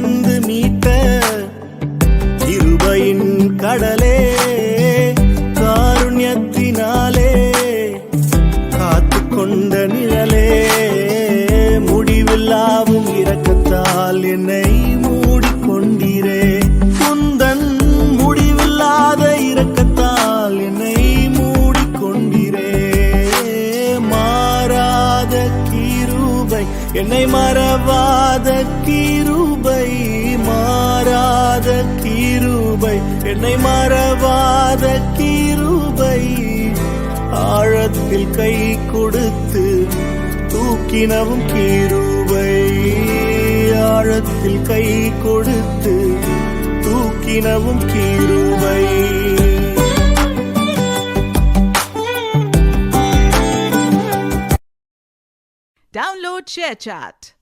வந்து மீட்ட கிருபையின் கடலே, காருண்யத்தினாலே காத்து கொண்ட நிழலே, முடிவில்லாவும் இரக்கத்தால் என்னை மூடிக்கொண்டீரே. குந்தன் முடிவில்லாத இரக்கத்தால் என்னை மூடிக்கொண்டீரே. மாறாத கிருபை, என்னை மறவாத கிருபை, மாறாத கிருபை, என்னை மறவாத கிருபை, ஆழத்தில் கை கொடுத்து தூக்கினவும் கிருபை, ஆழத்தில் கை கொடுத்து தூக்கினவும் கிருபை. Download ShareChat.